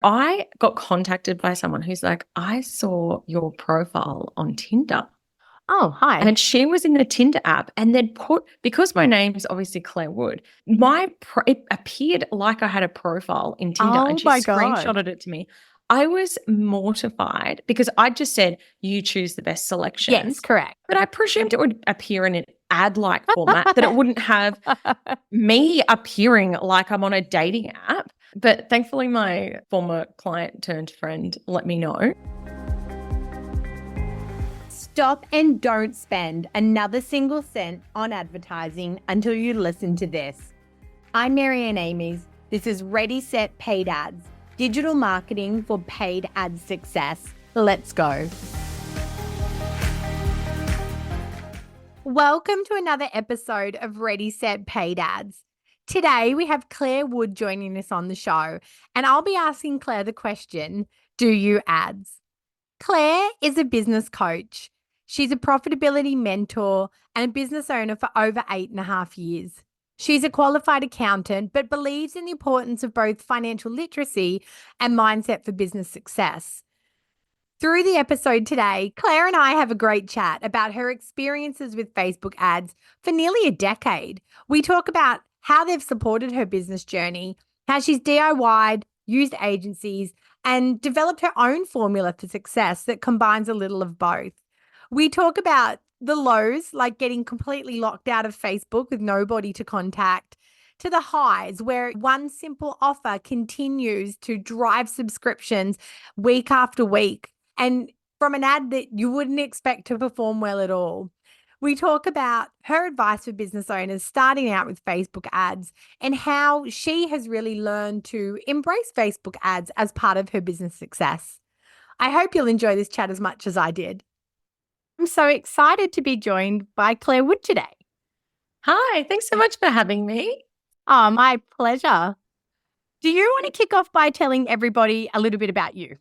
I got contacted by someone who's like, I saw your profile on Tinder. Oh, hi. And she was in the Tinder app and then because my name is obviously Claire Wood, it appeared like I had a profile in Tinder and Oh she my God. screenshotted it to me. I was mortified because I just said, you choose the best Yes, selections. correct. But I presumed it would appear in an ad-like format, that it wouldn't have me appearing like I'm on a dating app. But thankfully, my former client turned friend let me know. Stop and don't spend another single cent on advertising until you listen to this. I'm Marianne Amies. This is Ready, Set, Paid Ads, digital marketing for paid ad success. Let's go. Welcome to another episode of Ready, Set, Paid Ads. Today we have Clare Wood joining us on the show, and I'll be asking Claire the question, do you ads? Claire is a business coach. She's a profitability mentor and a business owner for over 8.5 years. She's a qualified accountant, but believes in the importance of both financial literacy and mindset for business success. Through the episode today, Claire and I have a great chat about her experiences with Facebook ads for nearly a decade. We talk about how they've supported her business journey, how she's DIY'd, used agencies, and developed her own formula for success that combines a little of both. We talk about the lows, like getting completely locked out of Facebook with nobody to contact, to the highs, where one simple offer continues to drive subscriptions week after week, and from an ad that you wouldn't expect to perform well at all. We talk about her advice for business owners starting out with Facebook ads and how she has really learned to embrace Facebook ads as part of her business success. I hope you'll enjoy this chat as much as I did. I'm so excited to be joined by Clare Wood today. Hi, thanks so much for having me. Oh, my pleasure. Do you want to kick off by telling everybody a little bit about you?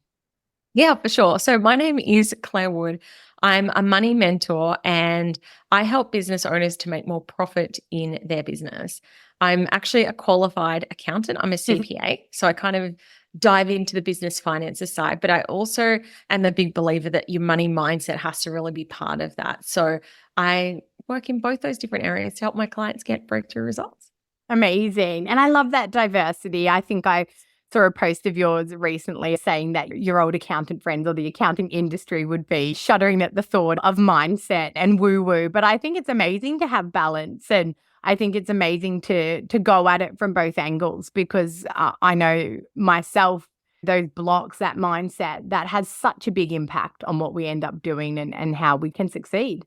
Yeah, for sure. So my name is Clare Wood. I'm a money mentor and I help business owners to make more profit in their business. I'm actually a qualified accountant. I'm a CPA. So I kind of dive into the business finances side, but I also am a big believer that your money mindset has to really be part of that. So I work in both those different areas to help my clients get breakthrough results. Amazing. And I love that diversity. I think I saw a post of yours recently saying that your old accountant friends or the accounting industry would be shuddering at the thought of mindset and woo-woo. But I think it's amazing to have balance, and I think it's amazing to go at it from both angles, because I know myself, those blocks, that mindset, that has such a big impact on what we end up doing and how we can succeed.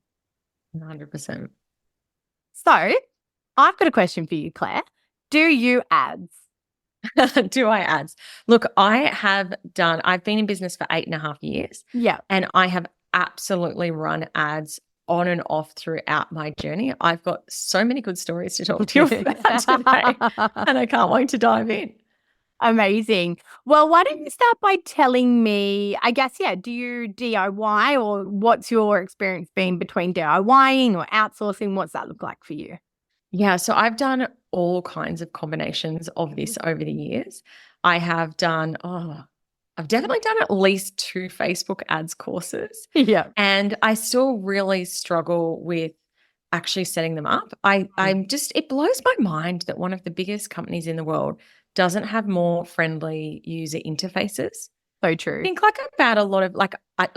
100%. So I've got a question for you, Claire. Do you ads? Do I ads? Look, I've been in business for 8.5 years. Yeah. And I have absolutely run ads on and off throughout my journey. I've got so many good stories to talk to you about today, and I can't wait to dive in. Amazing. Well, why don't you start by telling me, I guess, do you DIY, or what's your experience been between DIYing or outsourcing? What's that look like for you? Yeah, so I've done all kinds of combinations of this over the years. I've definitely done at least 2 Facebook ads courses. Yeah. And I still really struggle with actually setting them up. It blows my mind that one of the biggest companies in the world doesn't have more friendly user interfaces. So true. Think like about a lot of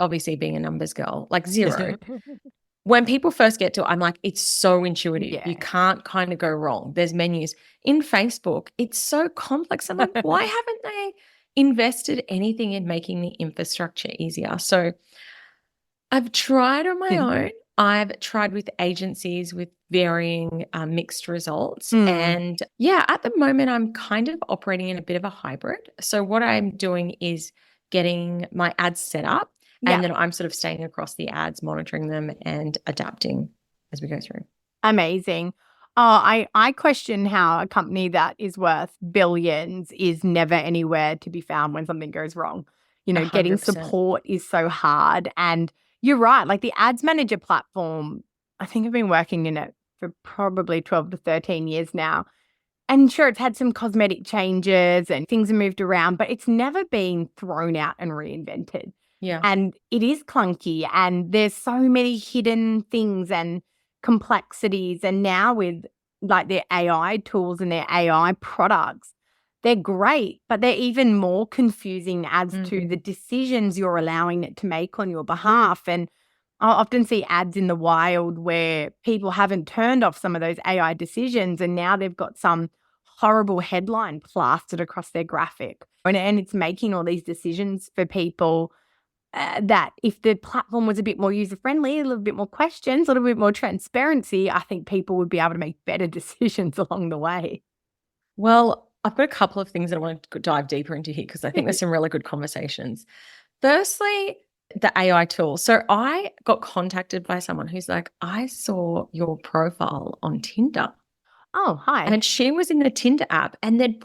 obviously being a numbers girl, like zero. When people first get to it, I'm like, it's so intuitive. Yeah. You can't kind of go wrong. There's menus. In Facebook, it's so complex. I'm like, why haven't they invested anything in making the infrastructure easier? So I've tried on my own. I've tried with agencies with varying mixed results. And yeah, at the moment, I'm kind of operating in a bit of a hybrid. So what I'm doing is getting my ads set up, and then I'm sort of staying across the ads, monitoring them and adapting as we go through. Amazing. Oh, I question how a company that is worth billions is never anywhere to be found when something goes wrong. You know, getting 100%. support is so hard. And you're right, like the Ads Manager platform, I think I've been working in it for probably 12 to 13 years now. And sure, it's had some cosmetic changes and things have moved around, but it's never been thrown out and reinvented. Yeah. And it is clunky and there's so many hidden things and complexities. And now with like their AI tools and their AI products, they're great, but they're even more confusing as to the decisions you're allowing it to make on your behalf. And I often see ads in the wild where people haven't turned off some of those AI decisions and now they've got some horrible headline plastered across their graphic. And it's making all these decisions for people that if the platform was a bit more user-friendly, a little bit more questions, a little bit more transparency, I think people would be able to make better decisions along the way. Well, I've got a couple of things that I want to dive deeper into here because I think there's some really good conversations. Firstly, the AI tool. So I got contacted by someone who's like, I saw your profile on Tinder. Oh, hi. And she was in the Tinder app and then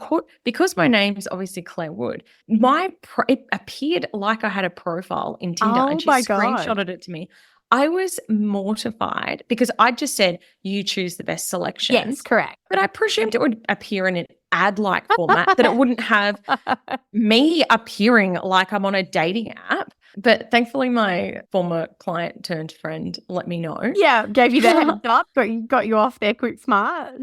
because my name is obviously Clare Wood, it appeared like I had a profile in Tinder Oh and she my God. screenshotted it to me. I was mortified because I just said, you choose the best selections. Yes, correct. But I presumed it would appear in an ad-like format, that it wouldn't have me appearing like I'm on a dating app. But thankfully, my former client turned friend let me know. Yeah, gave you the heads up, got you off there quick smart.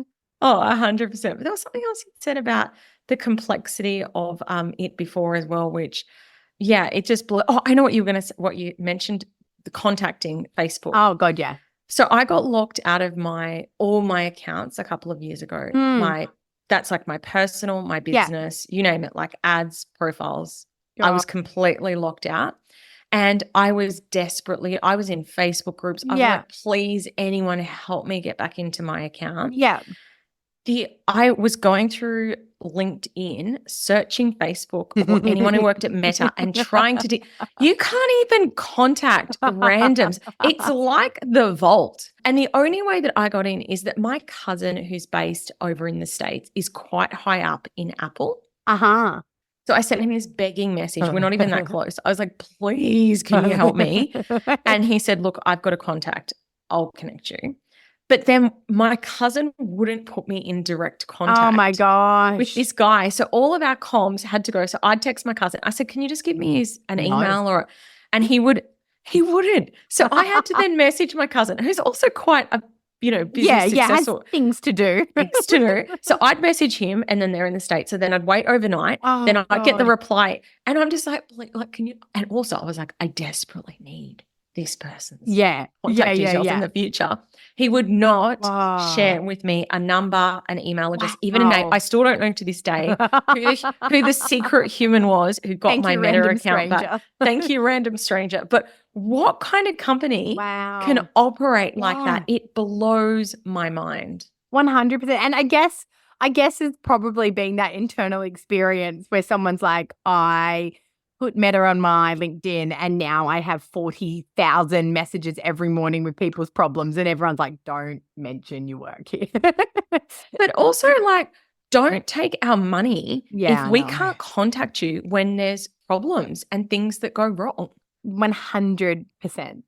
Oh, 100%. But there was something else you said about the complexity of it before as well, which, yeah, it just blew. Oh, I know what you were going to say, what you mentioned, the contacting Facebook. Oh, God, yeah. So I got locked out of all my accounts a couple of years ago. That's like my personal, my business, you name it, like ads, profiles. I was completely locked out. And I was in Facebook groups. I was like, please, anyone help me get back into my account. Yeah. I was going through LinkedIn, searching Facebook or anyone who worked at Meta and trying to you can't even contact randoms. It's like the vault. And the only way that I got in is that my cousin who's based over in the States is quite high up in Apple. Uh-huh. So I sent him this begging message. We're not even that close. I was like, please, can you help me? And he said, look, I've got a contact. I'll connect you. But then my cousin wouldn't put me in direct contact. Oh my gosh. With this guy. So all of our comms had to go. So I'd text my cousin. I said, can you just give me an email and he wouldn't. So I had to then message my cousin, who's also quite a busy, successful. Has things to do. So I'd message him and then they're in the States. So then I'd wait overnight. Then I'd get the reply. And I'm just like, can you? And also I was like, I desperately need this person's contact details in the future. He would not share with me a number, an email address, even a name. I still don't know to this day who the secret human was who got my Meta account back. Thank you, random stranger. But what kind of company can operate like that? It blows my mind. 100%. And I guess it's probably been that internal experience where someone's like, I put Meta on my LinkedIn and now I have 40,000 messages every morning with people's problems and everyone's like, don't mention you work here. But also like, don't take our money if we can't contact you when there's problems and things that go wrong. 100%.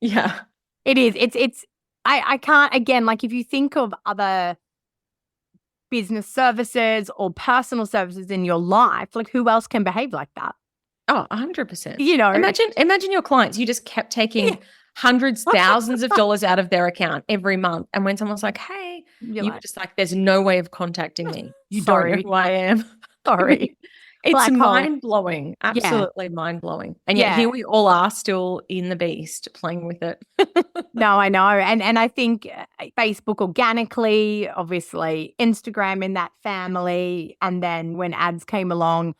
Yeah. It is. I can't, again, like if you think of other business services or personal services in your life, like who else can behave like that? Oh, 100%. Imagine your clients, you just kept taking hundreds, thousands of dollars out of their account every month. And when someone's like, hey, you were just like, there's no way of contacting me. You don't know who I am. Sorry. It's mind-blowing. Absolutely mind-blowing. And yet here we all are still in the beast playing with it. No, I know. And I think Facebook organically, obviously Instagram in that family. And then when ads came along,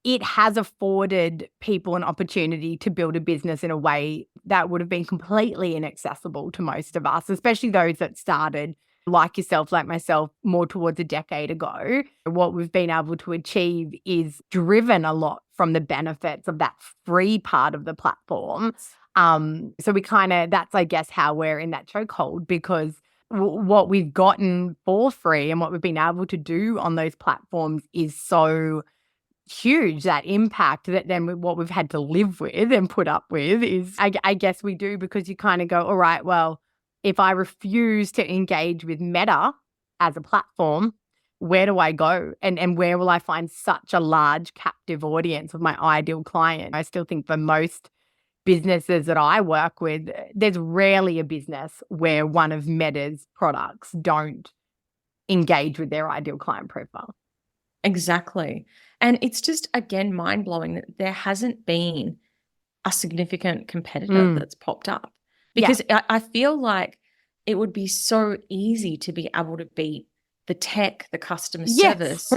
it has afforded people an opportunity to build a business in a way that would have been completely inaccessible to most of us, especially those that started like yourself, like myself, more towards a decade ago. What we've been able to achieve is driven a lot from the benefits of that free part of the platform. So we that's, I guess, how we're in that chokehold, because what we've gotten for free and what we've been able to do on those platforms is so huge, that impact, that then what we've had to live with and put up with is, I guess we do, because you kind of go, all right, well, if I refuse to engage with Meta as a platform, where do I go and where will I find such a large captive audience of my ideal client? I still think for most businesses that I work with, there's rarely a business where one of Meta's products don't engage with their ideal client profile. Exactly. And it's just, again, mind-blowing that there hasn't been a significant competitor that's popped up. Because I feel like it would be so easy to be able to beat the tech, the customer service.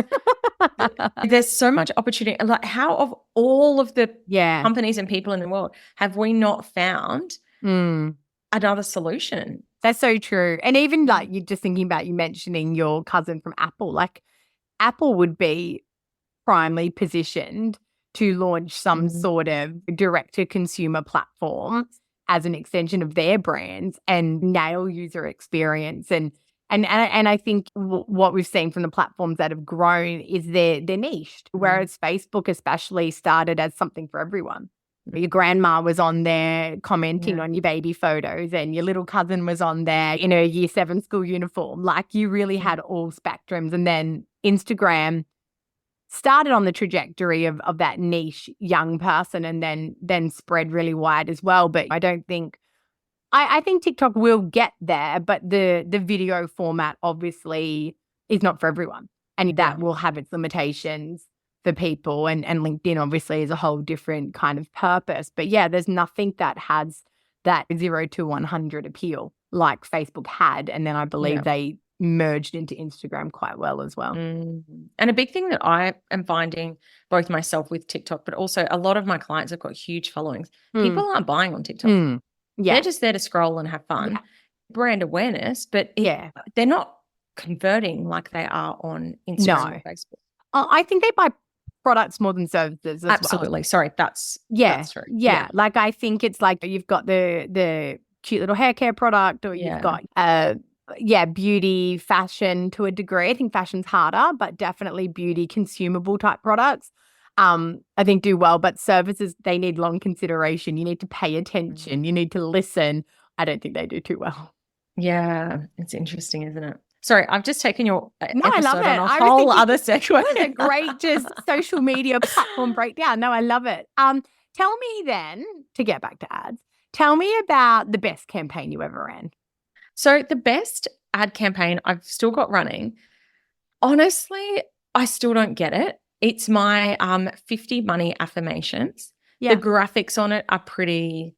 There's so much opportunity. Like, how of all of the companies and people in the world have we not found another solution? That's so true. And even like you're just thinking about you mentioning your cousin from Apple, like Apple would be primely positioned to launch some sort of direct-to-consumer platform as an extension of their brands and nail user experience. And I think what we've seen from the platforms that have grown is they're niched, whereas Facebook especially started as something for everyone. Your grandma was on there commenting on your baby photos and your little cousin was on there in her year 7 school uniform. Like you really had all spectrums. And then Instagram started on the trajectory of that niche young person and then spread really wide as well. But I don't think I think TikTok will get there, but the video format obviously is not for everyone. And that will have its limitations for people. And LinkedIn obviously is a whole different kind of purpose. But yeah, there's nothing that has that 0 to 100 appeal like Facebook had. And then I believe they merged into Instagram quite well as well. And a big thing that I am finding both myself with TikTok, but also a lot of my clients have got huge followings. People aren't buying on TikTok. They're just there to scroll and have fun. Brand awareness, but they're not converting like they are on Instagram or Facebook. I think they buy products more than services as Absolutely. well. Sorry, that's true. Like I think it's like you've got the cute little hair care product or you've got beauty, fashion to a degree. I think fashion's harder, but definitely beauty, consumable type products. I think do well, but services, they need long consideration. You need to pay attention. You need to listen. I don't think they do too well. Yeah, it's interesting, isn't it? Sorry, I've just taken your episode I love it. on a whole other segue. It was a great just social media platform breakdown. No, I love it. Tell me then, to get back to ads, tell me about the best campaign you ever ran. So the best ad campaign I've still got running, honestly, I still don't get it. It's my 50 money affirmations. The graphics on it are pretty,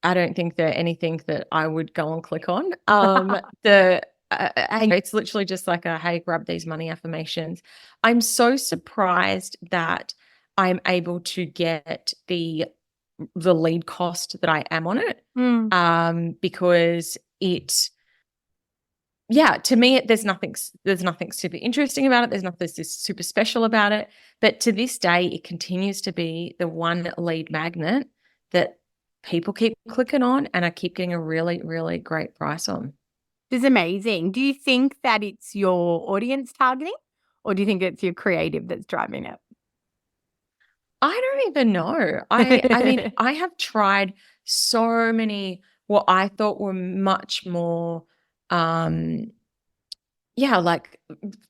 I don't think they're anything that I would go and click on. It's literally just like hey, grab these money affirmations. I'm so surprised that I'm able to get the lead cost that I am on it because to me, there's nothing super interesting about it. There's nothing super special about it. But to this day, it continues to be the one lead magnet that people keep clicking on and I keep getting a really, really great price on. This is amazing. Do you think that it's your audience targeting or do you think it's your creative that's driving it? I don't even know. I mean, I have tried so many what I thought were much more like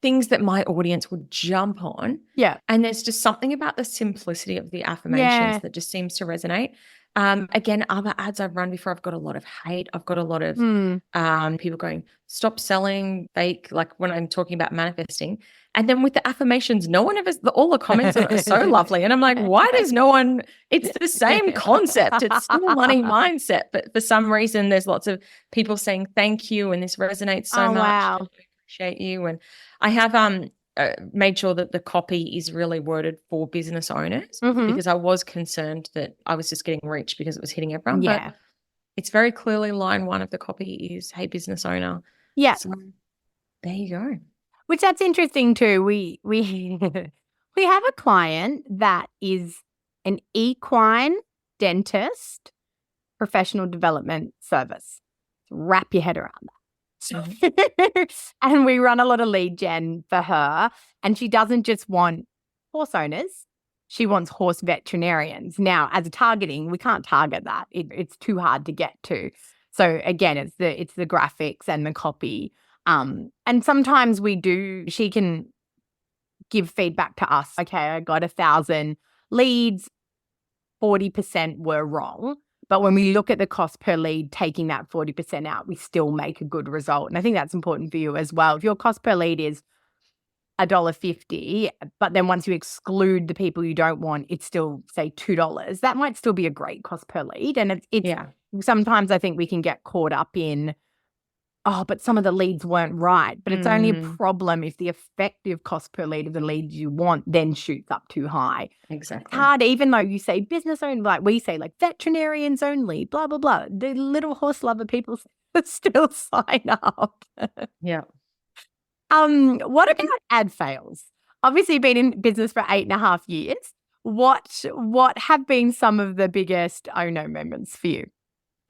things that my audience would jump on. Yeah. And there's just something about the simplicity of the affirmations that just seems to resonate. Again, other ads I've run before, I've got a lot of hate. I've got a lot of people going, stop selling fake, like when I'm talking about manifesting. And then with the affirmations, no one ever, all the comments are so lovely. And I'm like, why does no one, it's the same concept. It's still money mindset. But for some reason, there's lots of people saying thank you. And this resonates so much. Wow. I appreciate you. And I have made sure that the copy is really worded for business owners because I was concerned that I was just getting reach because it was hitting everyone. Yeah. But it's very clearly line one of the copy is, hey, business owner. Yeah. So there you go. Which that's interesting too. We have a client that is an equine dentist professional development service. Wrap your head around that. And we run a lot of lead gen for her. And she doesn't just want horse owners. She wants horse veterinarians. Now, as a targeting, we can't target that. It's too hard to get to. So again, it's the graphics and the copy. And sometimes she can give feedback to us. Okay, I got 1,000 leads, 40% were wrong. But when we look at the cost per lead, taking that 40% out, we still make a good result. And I think that's important for you as well. If your cost per lead is $1.50, but then once you exclude the people you don't want, it's still, say, $2, that might still be a great cost per lead. And sometimes I think we can get caught up in, but some of the leads weren't right. But it's only a problem if the effective cost per lead of the leads you want then shoots up too high. Exactly. It's hard, even though you say business only, like we say, like veterinarians only, blah, blah, blah. The little horse lover people still sign up. Yeah. What about ad fails? Obviously, you've been in business for 8.5 years. What have been some of the biggest oh no moments for you?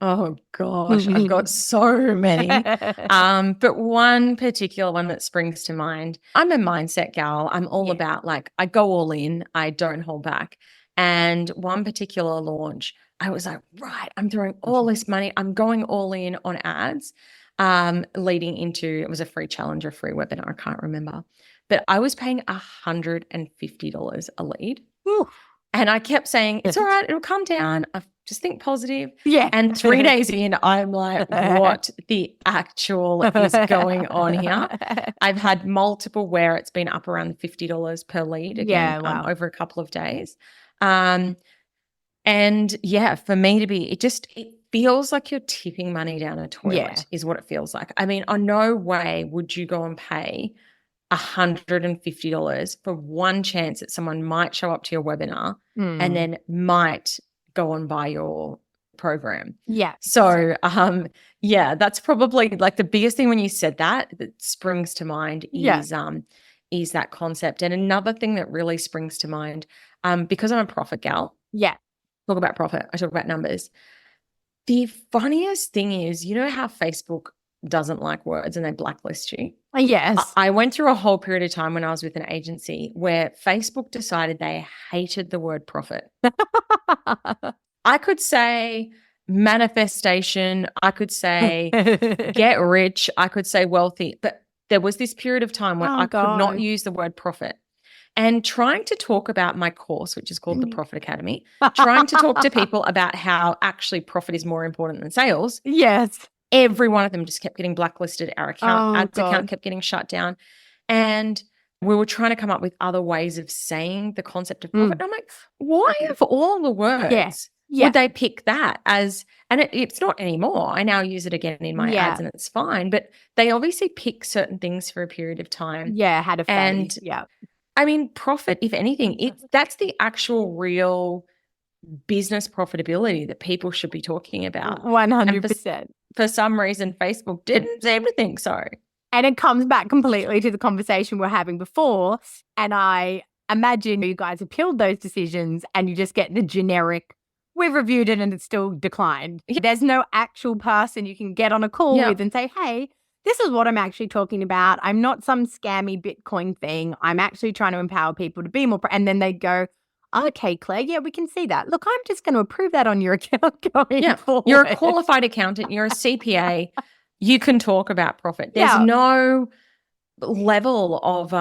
Oh gosh, I've got so many. But one particular one that springs to mind, I'm a mindset gal. I'm all about I go all in. I don't hold back. And one particular launch, I was like, right, I'm throwing all this money. I'm going all in on ads, leading into, it was a free challenge or free webinar. I can't remember, but I was paying $150 a lead. Ooh. And I kept saying, it's all right, it'll come down. I just think positive. Yeah. And 3 days in, I'm like, what the actual is going on here? I've had multiple where it's been up around $50 per lead again, over a couple of days. And yeah, for me to be, it feels like you're tipping money down a toilet is what it feels like. I mean, on no way would you go and pay $150 for one chance that someone might show up to your webinar and then might go and buy your program. Yeah. So, that's probably like the biggest thing when you said that springs to mind is that concept. And another thing that really springs to mind, because I'm a profit gal. Yeah. Talk about profit. I talk about numbers. The funniest thing is, you know how Facebook doesn't like words and they blacklist you? Yes. I went through a whole period of time when I was with an agency where Facebook decided they hated the word profit. I could say manifestation. I could say get rich. I could say wealthy. But there was this period of time where I could not use the word profit. And trying to talk about my course, which is called the Profit Academy, trying to talk to people about how actually profit is more important than sales. Yes. Every one of them just kept getting blacklisted. Our ads account kept getting shut down. And we were trying to come up with other ways of saying the concept of profit. And I'm like, why of all the words would they pick that as, and it's not anymore. I now use it again in my ads and it's fine. But they obviously pick certain things for a period of time. Yeah, had a phase. And I mean, profit, if anything, that's the actual real business profitability that people should be talking about. 100%. For some reason, Facebook didn't seem to think so. And it comes back completely to the conversation we we're having before. And I imagine you guys appealed those decisions and you just get the generic, we've reviewed it and it's still declined. Yeah. There's no actual person you can get on a call with and say, hey, this is what I'm actually talking about. I'm not some scammy Bitcoin thing. I'm actually trying to empower people to be more. And then they go, okay, Claire, yeah, we can see that. Look, I'm just going to approve that on your account going forward. You're a qualified accountant. You're a CPA. You can talk about profit. There's no level of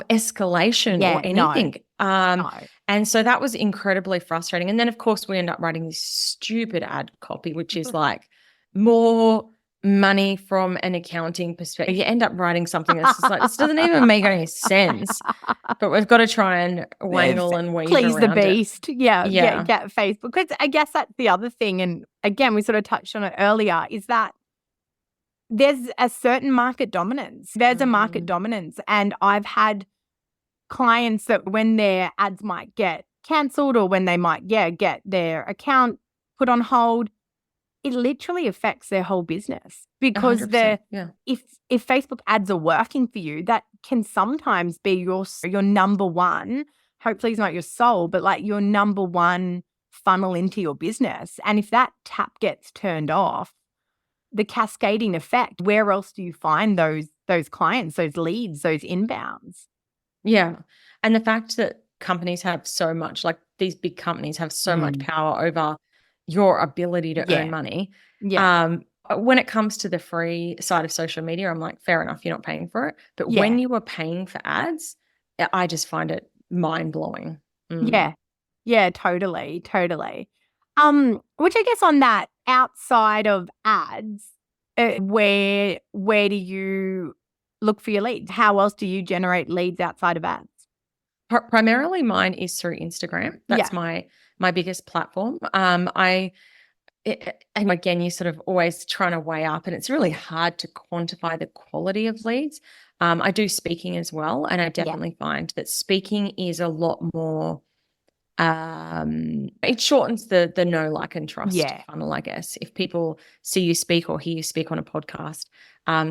escalation or anything. No. And so that was incredibly frustrating. And then, of course, we end up writing this stupid ad copy, which is like more money from an accounting perspective. You end up writing something that's just like, this doesn't even make any sense. But we've got to try and wangle and weave please around the beast. it. Get Facebook. Because I guess that's the other thing. And again, we sort of touched on it earlier, is that there's a certain market dominance. There's a market dominance. And I've had clients that when their ads might get cancelled or when they might get their account put on hold, it literally affects their whole business because if Facebook ads are working for you, that can sometimes be your number one, hopefully it's not your sole, but like your number one funnel into your business. And if that tap gets turned off, the cascading effect, where else do you find those clients, those leads, those inbounds? Yeah. And the fact that companies have so much, like these big companies have so much power over your ability to earn money. when it comes to the free side of social media, I'm like, fair enough, you're not paying for it. But Yeah. when you are paying for ads, I just find it mind blowing. Yeah. Yeah, totally, totally. Which I guess on that, outside of ads, where do you look for your leads? How else do you generate leads outside of ads? Primarily mine is through Instagram. That's Yeah. my biggest platform. And again, you're sort of always trying to weigh up, and it's really hard to quantify the quality of leads. I do speaking as well, and I Yeah. definitely find that speaking is a lot more. It shortens the know, like, and trust Yeah. funnel, I guess. If people see you speak or hear you speak on a podcast,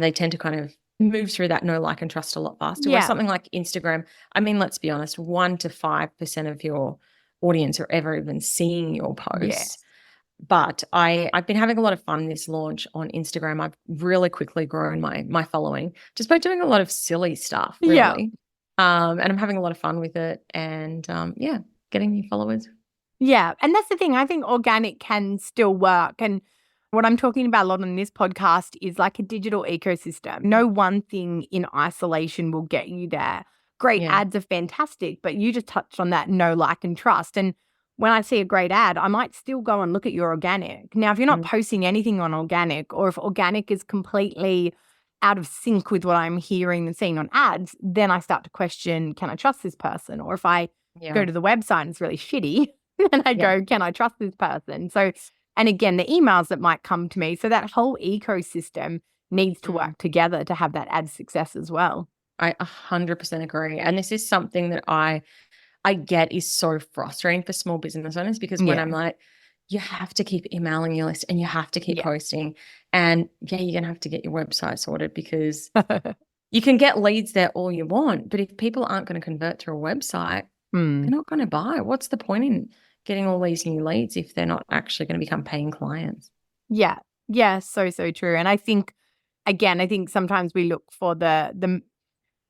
they tend to kind of move through that know, like, and trust a lot faster. Whereas Yeah. something like Instagram, I mean, let's be honest, 1 to 5% of your audience are ever even seeing your posts. Yes. But I've been having a lot of fun in this launch on Instagram. I've really quickly grown my following just by doing a lot of silly stuff, Yeah. really. And I'm having a lot of fun with it, and yeah, getting new followers. Yeah. And that's the thing. I think organic can still work. And what I'm talking about a lot on this podcast is like a digital ecosystem. No one thing in isolation will get you there. Great Yeah. ads are fantastic, but you just touched on that know, like, and trust. And when I see a great ad, I might still go and look at your organic. Now, if you're not posting anything on organic, or if organic is completely out of sync with what I'm hearing and seeing on ads, then I start to question, can I trust this person? Or if I go to the website and it's really shitty, then I go, can I trust this person? So, and again, the emails that might come to me. So that whole ecosystem needs to work together to have that ad success as well. I 100% agree. And this is something that I get is so frustrating for small business owners, because when I'm like, you have to keep emailing your list and you have to keep posting, and you're going to have to get your website sorted, because you can get leads there all you want, but if people aren't going to convert to a website, they're not going to buy. What's the point in getting all these new leads if they're not actually going to become paying clients? Yeah. Yeah. So true. And I think, again, I think sometimes we look for the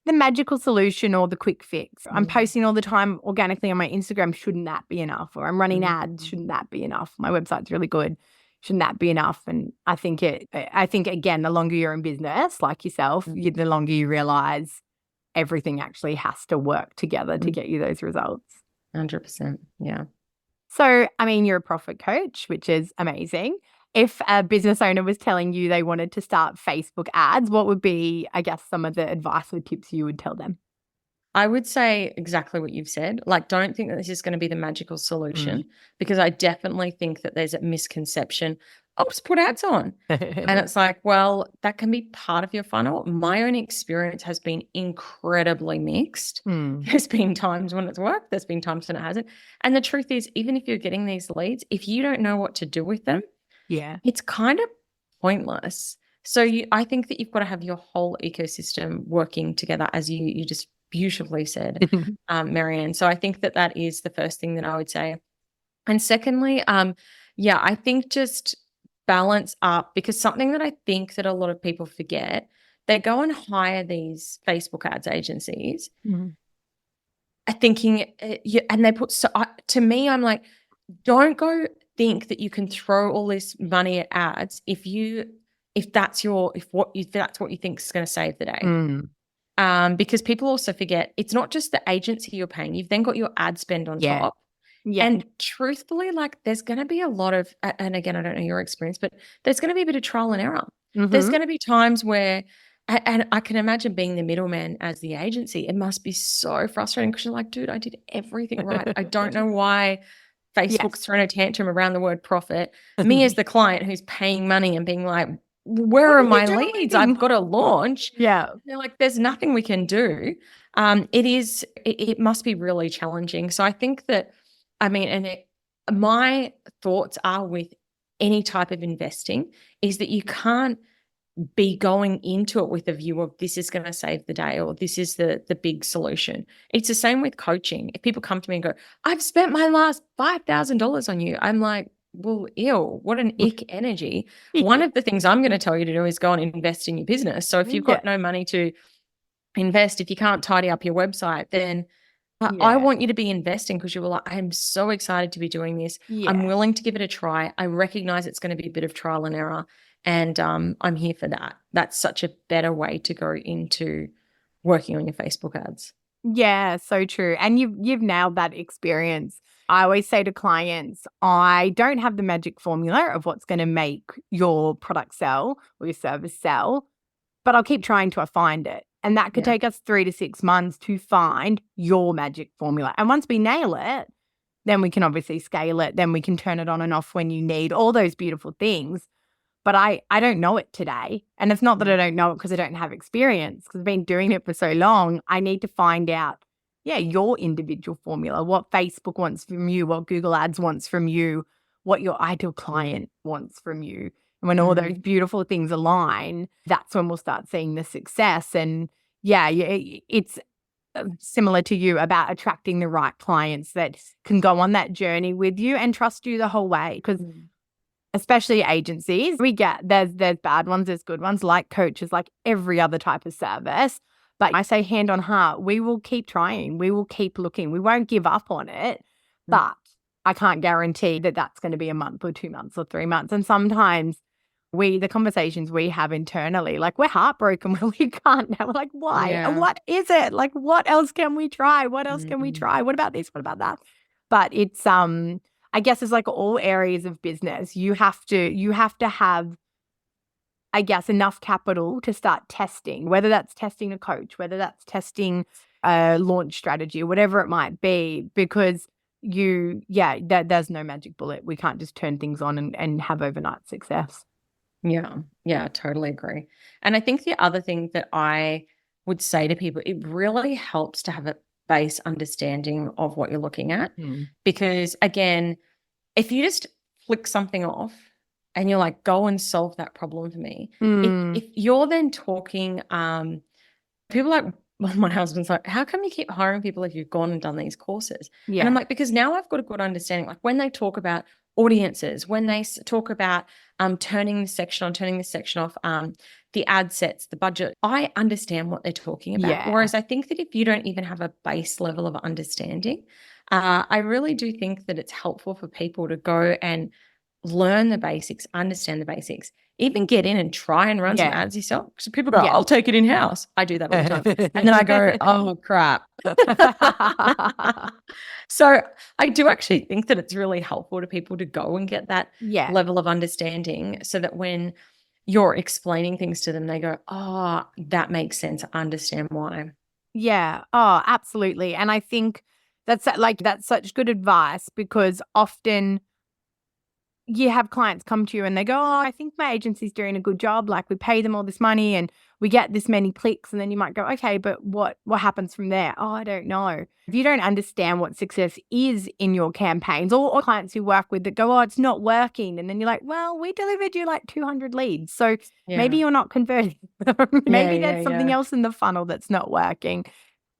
magical solution or the quick fix. I'm posting all the time organically on my Instagram. Shouldn't that be enough? Or I'm running ads. Shouldn't that be enough? My website's really good. Shouldn't that be enough? And I think again, the longer you're in business, like yourself, the longer you realize everything actually has to work together to get you those results. 100%. Yeah. So, I mean, you're a profit coach, which is amazing. If a business owner was telling you they wanted to start Facebook ads, what would be, I guess, some of the advice or tips you would tell them? I would say exactly what you've said. Like, don't think that this is going to be the magical solution, because I definitely think that there's a misconception. I'll just put ads on. And it's like, well, that can be part of your funnel. My own experience has been incredibly mixed. There's been times when it's worked. There's been times when it hasn't. And the truth is, even if you're getting these leads, if you don't know what to do with them, it's kind of pointless. So I think that you've got to have your whole ecosystem working together, as you just beautifully said, Marianne. So I think that is the first thing that I would say. And secondly, I think just balance up, because something that I think that a lot of people forget, they go and hire these Facebook ads agencies, thinking, and they put, to me, I'm like, don't go think that you can throw all this money at ads if that's what you think is going to save the day. Because people also forget, it's not just the agency you're paying. You've then got your ad spend on top. And truthfully, like, there's going to be a lot of, and again, I don't know your experience, but there's going to be a bit of trial and error. There's going to be times where, and I can imagine being the middleman as the agency, it must be so frustrating, because you're like, dude, I did everything right. I don't know why Facebook's throwing a tantrum around the word profit. Me as the client who's paying money and being like, where are my leads? I've got to launch. They're like, there's nothing we can do. It must be really challenging. So I think that, I mean, my thoughts are with any type of investing is that you can't be going into it with a view of this is going to save the day, or this is the big solution. It's the same with coaching. If people come to me and go, I've spent my last $5,000 on you, I'm like, well, ew, what an ick energy. One of the things I'm going to tell you to do is go and invest in your business. So if you've got no money to invest, if you can't tidy up your website, then I want you to be investing because you were like, I'm so excited to be doing this. I'm Yeah. willing to give it a try. I recognize it's going to be a bit of trial and error. And I'm here for that. That's such a better way to go into working on your Facebook ads. Yeah, so true. And you've nailed that experience. I always say to clients, I don't have the magic formula of what's going to make your product sell or your service sell, but I'll keep trying till I find it. And that could Yeah. take us 3 to 6 months to find your magic formula. And once we nail it, then we can obviously scale it. Then we can turn it on and off when you need all those beautiful things. But I don't know it today. And it's not that I don't know it because I don't have experience, because I've been doing it for so long. I need to find out, your individual formula, what Facebook wants from you, what Google Ads wants from you, what your ideal client wants from you. And when all those beautiful things align, that's when we'll start seeing the success. And it's similar to you about attracting the right clients that can go on that journey with you and trust you the whole way. Because especially agencies, we get there's bad ones, there's good ones, like coaches, like every other type of service. But I say hand on heart, we will keep trying. We will keep looking. We won't give up on it. But I can't guarantee that that's going to be a month or 2 months or 3 months. And sometimes the conversations we have internally, like we're heartbroken when we can't now. We're like, why? Yeah. What is it? Like, what else can we try? What else can we try? What about this? What about that? But it's, I guess it's like all areas of business. You have to have, I guess, enough capital to start testing, whether that's testing a coach, whether that's testing a launch strategy, whatever it might be, because there's no magic bullet. We can't just turn things on and have overnight success. Yeah, totally agree. And I think the other thing that I would say to people, it really helps to have a base understanding of what you're looking at. Because again, if you just flick something off and you're like, go and solve that problem for me. If you're then talking, people like, well, my husband's like, how come you keep hiring people if you've gone and done these courses? Yeah. And I'm like, because now I've got a good understanding. Like when they talk about audiences, when they talk about turning this section on, turning this section off, the ad sets, the budget, I understand what they're talking about. Yeah. Whereas I think that if you don't even have a base level of understanding, I really do think that it's helpful for people to go and learn the basics, understand the basics, even get in and try and run some ads yourself. So people go, I'll take it in-house. I do that all the time. And then I go, oh, crap. So I do actually think that it's really helpful to people to go and get that level of understanding so that when you're explaining things to them, they go, oh, that makes sense. I understand why. Yeah. Oh, absolutely. And I think that's such good advice, because often you have clients come to you and they go, oh, I think my agency's doing a good job. Like we pay them all this money and we get this many clicks. And then you might go, okay, but what happens from there? Oh, I don't know. If you don't understand what success is in your campaigns, or clients you work with that go, oh, it's not working. And then you're like, well, we delivered you like 200 leads. So maybe you're not converting. Maybe there's something else in the funnel that's not working.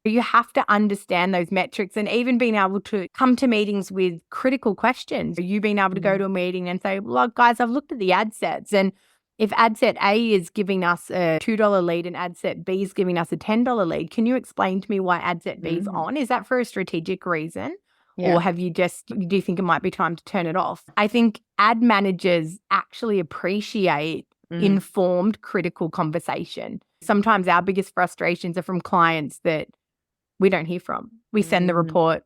You have to understand those metrics, and even being able to come to meetings with critical questions. You being able to go to a meeting and say, look, guys, I've looked at the ad sets, and if ad set A is giving us a $2 lead and ad set B is giving us a $10 lead, can you explain to me why ad set B is on? Is that for a strategic reason? Or do you think it might be time to turn it off? I think ad managers actually appreciate informed, critical conversation. Sometimes our biggest frustrations are from clients that we don't hear from. We send the report.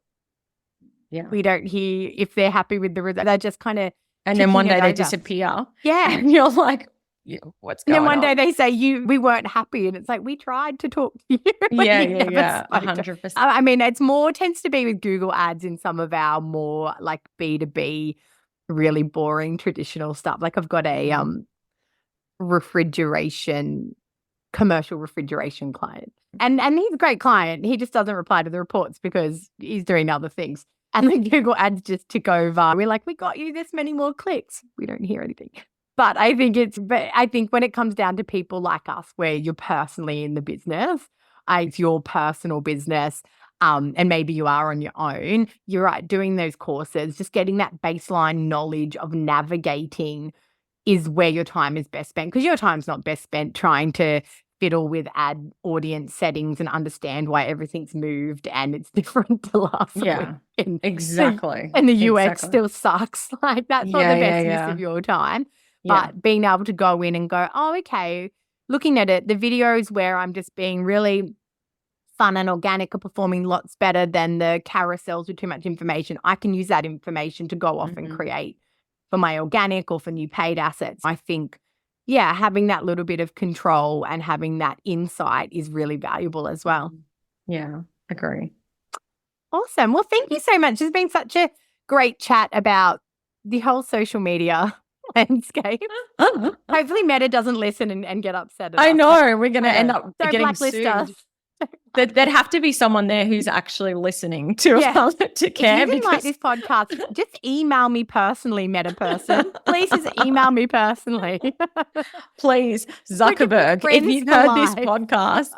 We don't hear if they're happy with the result. They're just kind of, and then one day they disappear. Yeah. And you're like, what's going on? And then one day they say, we weren't happy. And it's like, we tried to talk to you. Yeah, 100%. I mean, tends to be with Google Ads in some of our more like B2B, really boring traditional stuff. Like I've got a commercial refrigeration client. And he's a great client. He just doesn't reply to the reports because he's doing other things. And then Google Ads just tick over. We're like, we got you this many more clicks. We don't hear anything. But I think when it comes down to people like us, where you're personally in the business, it's your personal business, and maybe you are on your own, you're right, doing those courses, just getting that baseline knowledge of navigating is where your time is best spent, because your time's not best spent trying to fiddle with ad audience settings and understand why everything's moved and it's different to last week. Exactly. And the UX still sucks. Like, that's not the best use of your time. But being able to go in and go, oh, okay, looking at it, the videos where I'm just being really fun and organic are performing lots better than the carousels with too much information. I can use that information to go off and create for my organic or for new paid assets. I think, having that little bit of control and having that insight is really valuable as well. Yeah, agree. Awesome. Well, thank you so much. It's been such a great chat about the whole social media landscape. Hopefully Meta doesn't listen and get upset at us. I know. We're going to end up Don't getting blacklist sued. us. There'd have to be someone there who's actually listening to us, to care. If you didn't like this podcast, just email me personally, Meta person. Please just email me personally. Please, Zuckerberg, if you've heard this podcast,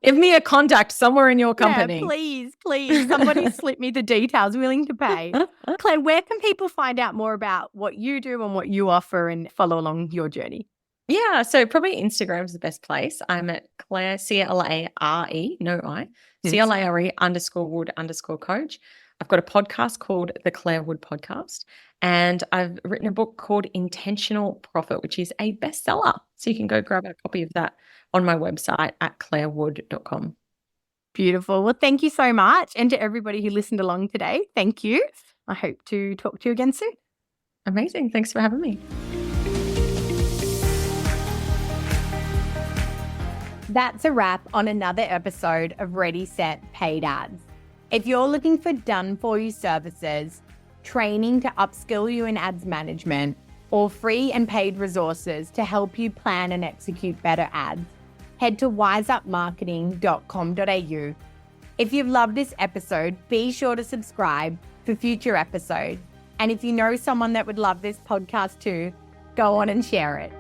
give me a contact somewhere in your company. Yeah, please. Somebody slip me the details, willing to pay. Claire, where can people find out more about what you do and what you offer and follow along your journey? Yeah, so probably Instagram is the best place. I'm at Clare, CLARE, no I, CLARE _Wood_coach. I've got a podcast called the Clare Wood Podcast, and I've written a book called Intentional Profit, which is a bestseller. So you can go grab a copy of that on my website at clarewood.com. Beautiful. Well, thank you so much. And to everybody who listened along today, thank you. I hope to talk to you again soon. Amazing. Thanks for having me. That's a wrap on another episode of Ready, Set, Paid Ads. If you're looking for done-for-you services, training to upskill you in ads management, or free and paid resources to help you plan and execute better ads, head to wiseupmarketing.com.au. If you've loved this episode, be sure to subscribe for future episodes. And if you know someone that would love this podcast too, go on and share it.